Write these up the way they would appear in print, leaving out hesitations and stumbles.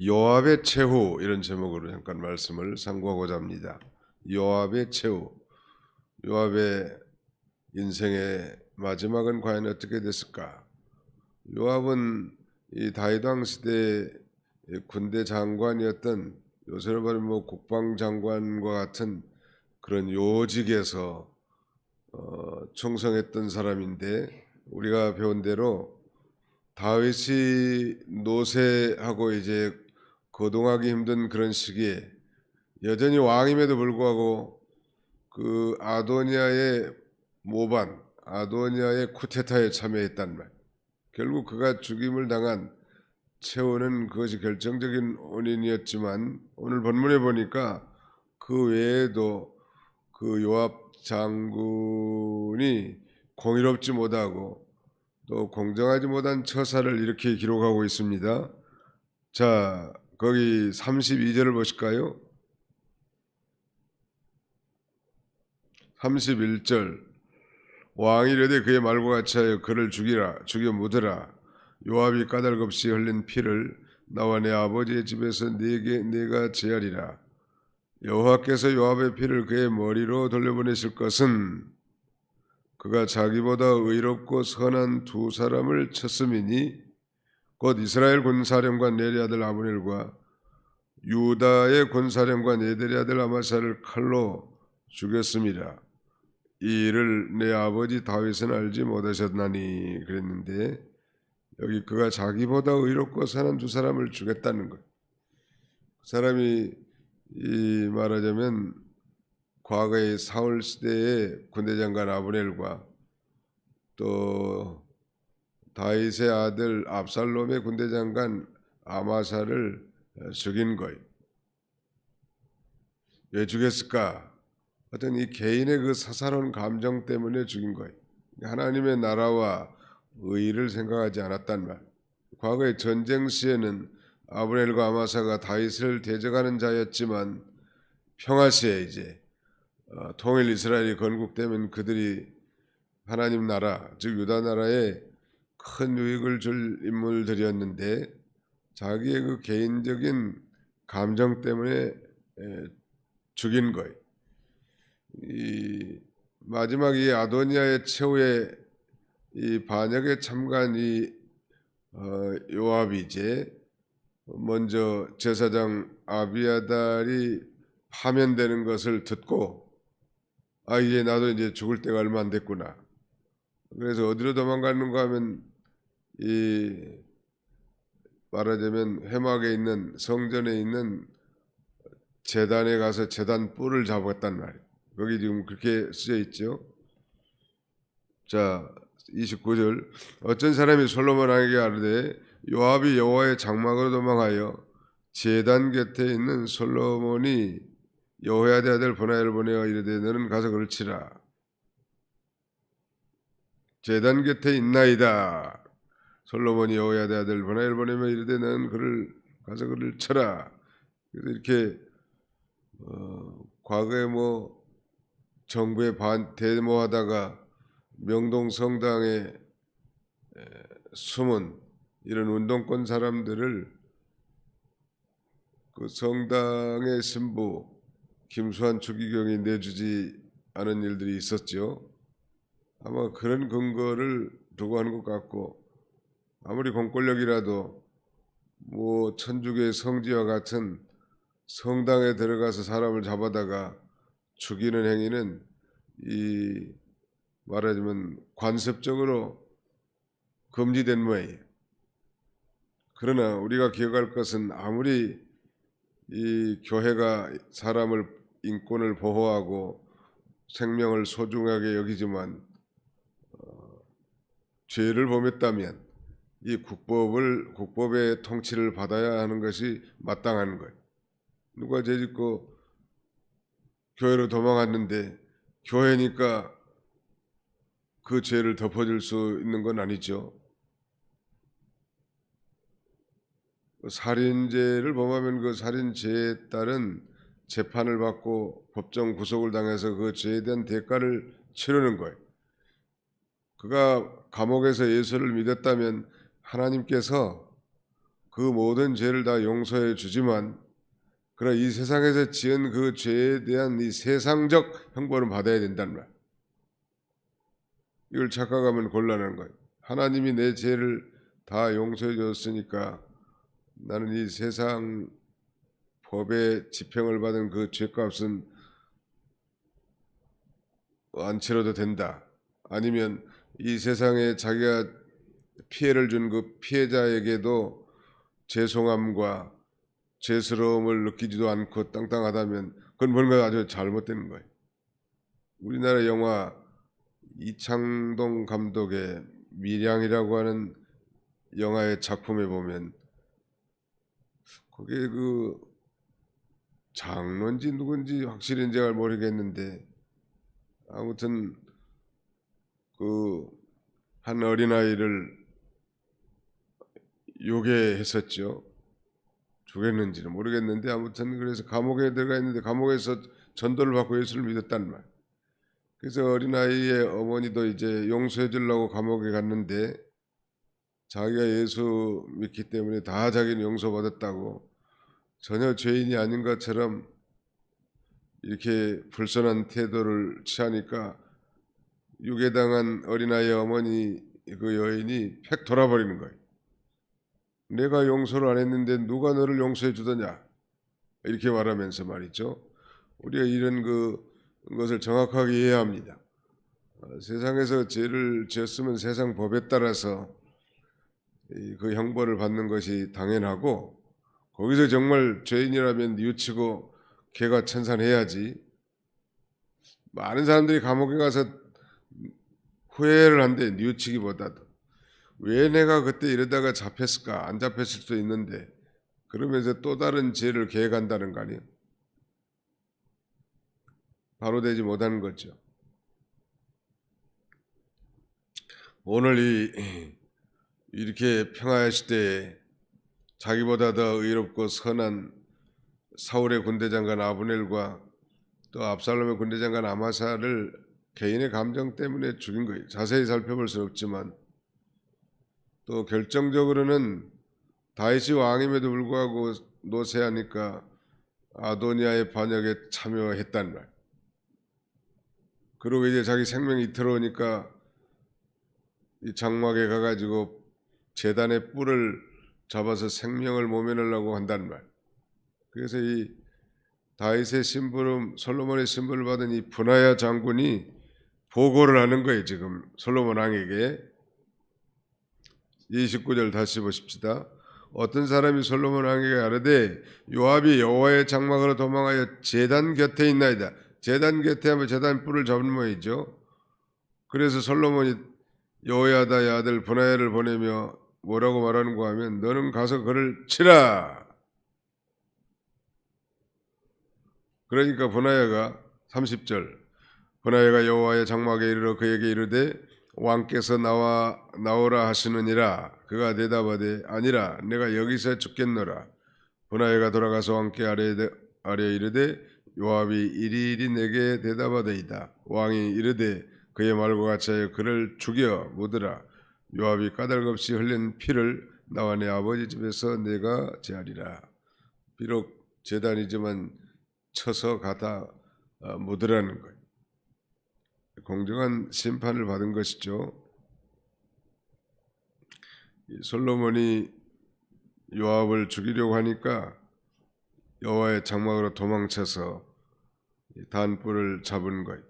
요압의 최후 이런 제목으로 잠깐 말씀을 상고하고자 합니다. 요압의 최후. 요압의 인생의 마지막은 과연 어떻게 됐을까? 요압은 이 다윗 왕 시대의 군대 장관이었던, 요새로 말하면 국방장관과 같은 그런 요직에서 충성했던 사람인데, 우리가 배운 대로 다윗이 노쇠하고 이제 거동하기 힘든 그런 시기에 여전히 왕임에도 불구하고 그 아도니아의 모반, 아도니아의 쿠데타에 참여했단 말. 결국 그가 죽임을 당한 최후는 그것이 결정적인 원인이었지만, 오늘 본문에 보니까 그 외에도 그 요압 장군이 공의롭지 못하고 또 공정하지 못한 처사를 이렇게 기록하고 있습니다. 자, 거기 32절을 보실까요? 31절. 왕이 이르되 그의 말과 같이 하여 그를 죽여 묻으라. 요압이 까닭없이 흘린 피를 나와 내 아버지의 집에서 내가 제하리라. 여호와께서 요압의 피를 그의 머리로 돌려보내실 것은 그가 자기보다 의롭고 선한 두 사람을 쳤음이니, 곧 이스라엘 군사령관 네리 아들 아브넬과 유다의 군사령관 에델의 아들 아마사를 칼로 죽였습니다. 이 일을 내 아버지 다윗은 알지 못하셨나니 그랬는데, 여기 그가 자기보다 의롭고 선한 두 사람을 죽였다는 것. 그 사람이 이 말하자면 과거의 사울 시대의 군대장관 아브넬과 또 다윗의 아들 압살롬의 군대장관 아마사를 죽인 거예요. 왜 죽였을까? 어떤 이 개인의 그 사사로운 감정 때문에 죽인 거예요. 하나님의 나라와 의를 생각하지 않았단 말. 과거의 전쟁 시에는 아브넬과 아마사가 다윗을 대적하는 자였지만, 평화 시에 이제 통일 이스라엘이 건국되면 그들이 하나님 나라, 즉 유다 나라에 큰 유익을 줄 인물들이었는데, 자기의 그 개인적인 감정 때문에 죽인 거예요. 이 마지막 이 아도니아의 최후의 이 반역에 참가한 이 요압이 이제 먼저 제사장 아비아달이 파면되는 것을 듣고, 이제 나도 이제 죽을 때가 얼마 안 됐구나. 그래서 어디로 도망가는가 하면 이 말하자면 회막에 있는 성전에 있는 제단에 가서 제단 뿔을 잡았단 말이에요. 거기 지금 그렇게 쓰여 있죠. 자, 29절. 어떤 사람이 솔로몬에게 아뢰되 요압이 여호와의 장막으로 도망하여 제단 곁에 있는 솔로몬이 여호야다 아들 브나야를 보내어 이르되 너는 가서 그를 치라. 제단 곁에 있나이다. 솔로몬이 여호야다 아들 브나야를 보내며 이르되 너는 가서 그를 쳐라. 그래서 이렇게 과거에 정부에 데모하다가 명동 성당에 숨은 이런 운동권 사람들을 그 성당의 신부 김수환 추기경이 내주지 않은 일들이 있었죠. 아마 그런 근거를 두고 하는 것 같고, 아무리 공권력이라도 천주교의 성지와 같은 성당에 들어가서 사람을 잡아다가 죽이는 행위는 이 말하자면 관습적으로 금지된 모양이에요. 그러나 우리가 기억할 것은, 아무리 이 교회가 사람을 인권을 보호하고 생명을 소중하게 여기지만 죄를 범했다면 이 국법의 통치를 받아야 하는 것이 마땅한 거예요. 누가 죄짓고 교회로 도망갔는데 교회니까 그 죄를 덮어줄 수 있는 건 아니죠. 살인죄를 범하면 그 살인죄에 따른 재판을 받고 법정 구속을 당해서 그 죄에 대한 대가를 치르는 거예요. 그가 감옥에서 예수를 믿었다면 하나님께서 그 모든 죄를 다 용서해 주지만 그러나 이 세상에서 지은 그 죄에 대한 이 세상적 형벌은 받아야 된다는 말. 이걸 착각하면 곤란한 거예요. 하나님이 내 죄를 다 용서해 줬으니까 나는 이 세상 법의 집행을 받은 그 죄값은 안 치러도 된다. 아니면 이 세상에 자기가 피해를 준 그 피해자에게도 죄송함과 죄스러움을 느끼지도 않고 땅땅하다면 그건 뭔가 아주 잘못된 거예요. 우리나라 영화 이창동 감독의 밀양이라고 하는 영화의 작품에 보면 거기에 그 장로인지 누군지 확실히 잘 모르겠는데 아무튼 그 한 어린아이를 요괴했었죠. 죽였는지는 모르겠는데 아무튼 그래서 감옥에 들어가 있는데 감옥에서 전도를 받고 예수를 믿었단 말. 그래서 어린아이의 어머니도 이제 용서해 주려고 감옥에 갔는데 자기가 예수 믿기 때문에 다 자기는 용서받았다고 전혀 죄인이 아닌 것처럼 이렇게 불손한 태도를 취하니까 유괴당한 어린아이의 어머니 그 여인이 팩 돌아버리는 거예요. 내가 용서를 안 했는데 누가 너를 용서해 주더냐 이렇게 말하면서 말이죠. 우리가 이런 것을 정확하게 이해해야 합니다. 세상에서 죄를 지었으면 세상 법에 따라서 그 형벌을 받는 것이 당연하고 거기서 정말 죄인이라면 뉘우치고 개가 천선해야지. 많은 사람들이 감옥에 가서 후회를 한대. 뉘우치기보다도 왜 내가 그때 이러다가 잡혔을까? 안 잡혔을 수도 있는데 그러면서 또 다른 죄를 계획한다는 거 아니에요? 바로 되지 못하는 거죠. 오늘 이렇게 평화의 시대에 자기보다 더 의롭고 선한 사울의 군대장관 아브넬과 또 압살롬의 군대장관 아마사를 개인의 감정 때문에 죽인 거예요. 자세히 살펴볼 수는 없지만 또 결정적으로는 다윗이 왕임에도 불구하고 노쇠하니까 아도니아의 반역에 참여했단 말. 그리고 이제 자기 생명이 이틀어오니까 이 장막에 가가지고 제단의 뿔을 잡아서 생명을 모면하려고 한단 말. 그래서 이 다윗의 심부름, 솔로몬의 심부름을 받은 이 분하야 장군이 보고를 하는 거예요. 지금 솔로몬 왕에게. 29절 다시 보십시다. 어떤 사람이 솔로몬 왕에게 아뢰되 요압이 여호와의 장막으로 도망하여 제단 곁에 있나이다. 제단 곁에 하면 제단 뿔을 잡는 모양이죠. 그래서 솔로몬이 여호야다의 아들 분하야를 보내며 뭐라고 말하는가 하면 너는 가서 그를 치라. 그러니까 분하야가 30절 분하야가 여호와의 장막에 이르러 그에게 이르되 왕께서 나오라 하시느니라. 그가 대답하되 아니라 내가 여기서 죽겠노라. 분하야가 돌아가서 왕께 아뢰 이르되 요압이 이리이리 내게 대답하되이다. 왕이 이르되 그의 말과 같이 하여 그를 죽여 묻으라. 요압이 까닭없이 흘린 피를 나와 내 아버지 집에서 내가 제하리라. 비록 제단이지만 쳐서 가다 묻으라는 거예요. 공정한 심판을 받은 것이죠. 솔로몬이 요압을 죽이려고 하니까 여호와의 장막으로 도망쳐서 단뿔을 잡은 거예요.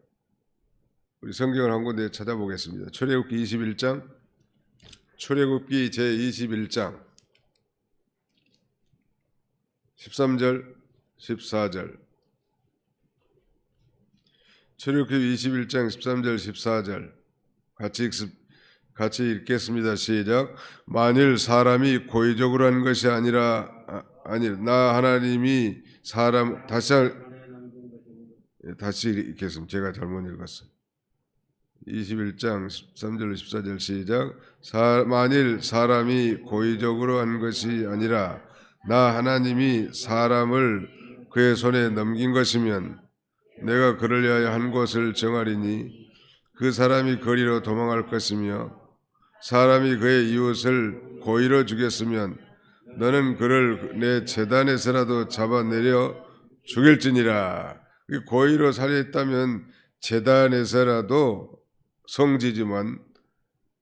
우리 성경을 한 군데 찾아보겠습니다. 출애굽기 21장, 출애굽기 제21장 13절, 14절. 출애굽기 21장 13절, 14절 같이 읽겠습니다. 시작. 만일 사람이 고의적으로 한 것이 아니라 나 하나님이 사람 다시 읽겠습니다. 제가 잘못 읽었어요. 21장 13절 14절 시작. 만일 사람이 고의적으로 한 것이 아니라 나 하나님이 사람을 그의 손에 넘긴 것이면 내가 그를 위하여 한 곳을 정하리니 그 사람이 거리로 도망할 것이며 사람이 그의 이웃을 고의로 죽였으면 너는 그를 내 제단에서라도 잡아내려 죽일지니라. 고의로 살해했다면 제단에서라도 성지지만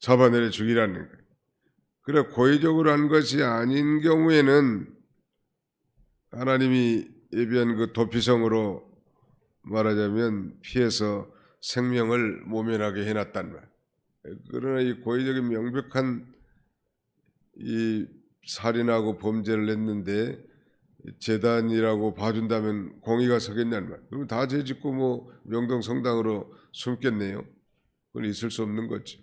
잡아내려 죽이라는 거예요. 그래 고의적으로 한 것이 아닌 경우에는 하나님이 예비한 그 도피성으로 말하자면 피해서 생명을 모면하게 해놨단 말. 그러나 이 고의적인 명백한 이 살인하고 범죄를 했는데 재단이라고 봐준다면 공의가 서겠냐는 말. 그러면 다 죄짓고 뭐 명동 성당으로 숨겠네요. 그건 있을 수 없는 거죠.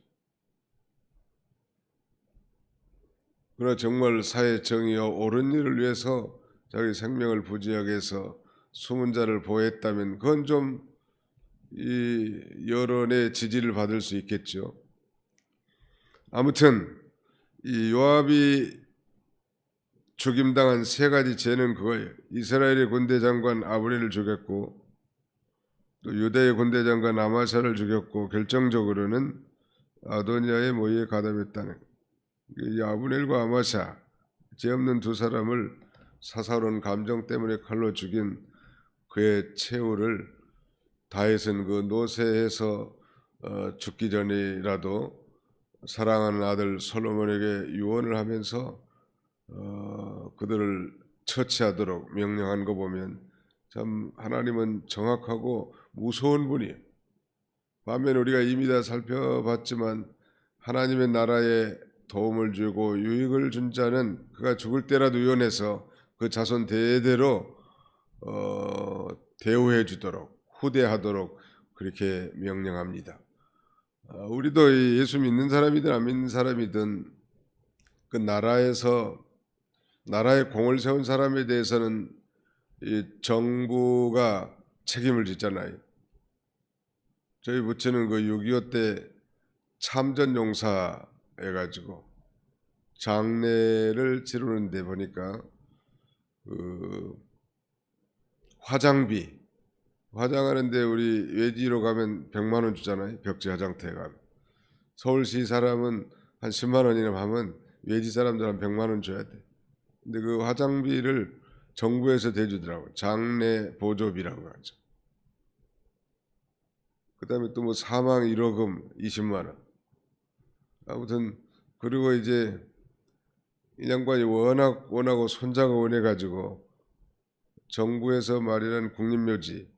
그러나 정말 사회 정의와 옳은 일을 위해서 자기 생명을 부지하게 해서 숨은 자를 보호했다면 그건 좀 이 여론의 지지를 받을 수 있겠죠. 아무튼 이 요압이 죽임당한 세 가지 죄는 그거예요. 이스라엘의 군대 장관 아브넬을 죽였고 또 유다의 군대 장관 아마샤를 죽였고 결정적으로는 아도니아의 모의에 가담했다는 이 아브넬과 아마샤 죄 없는 두 사람을 사사로운 감정 때문에 칼로 죽인 그의 최후를 다윗은 그 노새에서 죽기 전이라도 사랑하는 아들 솔로몬에게 유언을 하면서 그들을 처치하도록 명령한 거 보면 참 하나님은 정확하고 무서운 분이에요. 반면에 우리가 이미 다 살펴봤지만 하나님의 나라에 도움을 주고 유익을 준 자는 그가 죽을 때라도 유언해서 그 자손 대대로 대우해 주도록 후대하도록 그렇게 명령합니다. 우리도 예수 믿는 사람이든 안 믿는 사람이든 그 나라에서 나라에 공을 세운 사람에 대해서는 이 정부가 책임을 짓잖아요. 저희 부처는 그 6.25 때 참전용사 해가지고 장례를 치르는데 보니까 그 화장하는데 우리 외지로 가면 100만 원 주잖아요. 벽지 화장터에 가면. 서울시 사람은 한 10만 원이나 하면 외지 사람들 한 100만 원 줘야 돼. 근데 그 화장비를 정부에서 대주더라고요. 장례 보조비라고 하죠. 그 다음에 또 뭐 사망 1호금 20만 원. 아무튼 그리고 이제 이 양반이 원하고 손자가 원해가지고 정부에서 마련한 국립묘지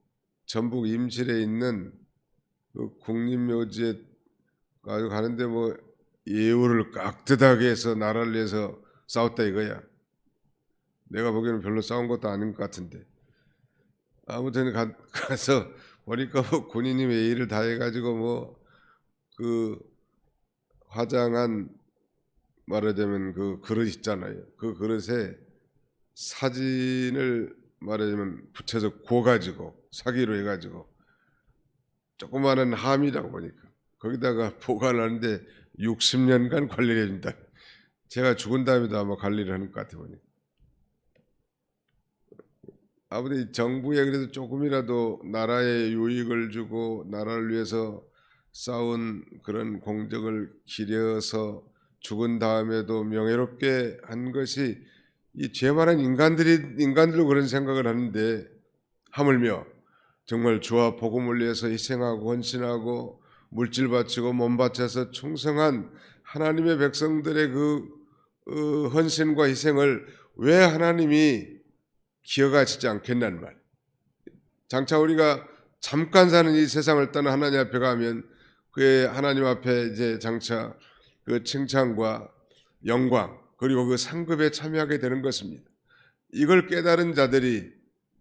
전북 임실에 있는 그 국립묘지에 가는데 뭐 예우를 깍듯하게 해서 나라를 위해서 싸웠다 이거야. 내가 보기에는 별로 싸운 것도 아닌 것 같은데 아무튼 가서 보니까 뭐 군인이 예의를 다 해가지고 뭐 그 화장한 말하자면 그 그릇 있잖아요. 그 그릇에 사진을 말하자면 붙여서 구워가지고 사기로 해가지고 조그마한 함이라고 보니까 거기다가 보관하는데 60년간 관리를 해준다. 제가 죽은 다음에도 아마 관리를 하는 것 같아 보니까. 아무튼 정부에 그래도 조금이라도 나라에 유익을 주고 나라를 위해서 싸운 그런 공적을 기려서 죽은 다음에도 명예롭게 한 것이 이 죄 많은 인간들로 그런 생각을 하는데 하물며 정말 주와 복음을 위해서 희생하고 헌신하고 물질 바치고 몸 바쳐서 충성한 하나님의 백성들의 그 헌신과 희생을 왜 하나님이 기억하시지 않겠냐는 말. 장차 우리가 잠깐 사는 이 세상을 떠나 하나님 앞에 가면 그의 하나님 앞에 이제 장차 그 칭찬과 영광 그리고 그 상급에 참여하게 되는 것입니다. 이걸 깨달은 자들이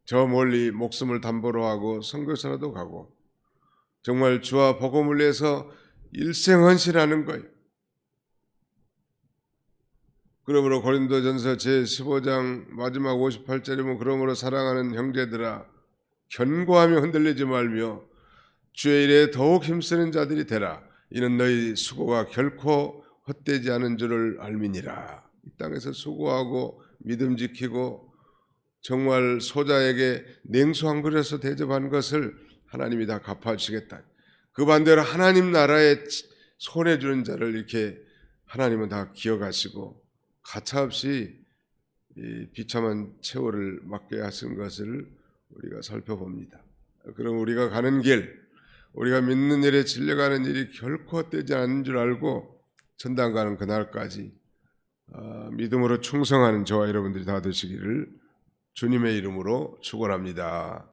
저 멀리 목숨을 담보로 하고 선교사라도 가고 정말 주와 복음을 위해서 일생 헌신하는 거예요. 그러므로 고린도전서 제15장 마지막 58절이면 그러므로 사랑하는 형제들아 견고하며 흔들리지 말며 주의 일에 더욱 힘쓰는 자들이 되라. 이는 너희 수고가 결코 헛되지 않은 줄을 알미니라. 이 땅에서 수고하고 믿음 지키고 정말 소자에게 냉수 한 그릇에서 대접한 것을 하나님이 다 갚아주시겠다. 그 반대로 하나님 나라에 손해주는 자를 이렇게 하나님은 다 기억하시고 가차없이 이 비참한 최후를 맞게 하신 것을 우리가 살펴봅니다. 그럼 우리가 가는 길, 우리가 믿는 일에 질려가는 일이 결코 헛되지 않은 줄 알고 천당 가는 그날까지 믿음으로 충성하는 저와 여러분들이 다 되시기를 주님의 이름으로 축원합니다.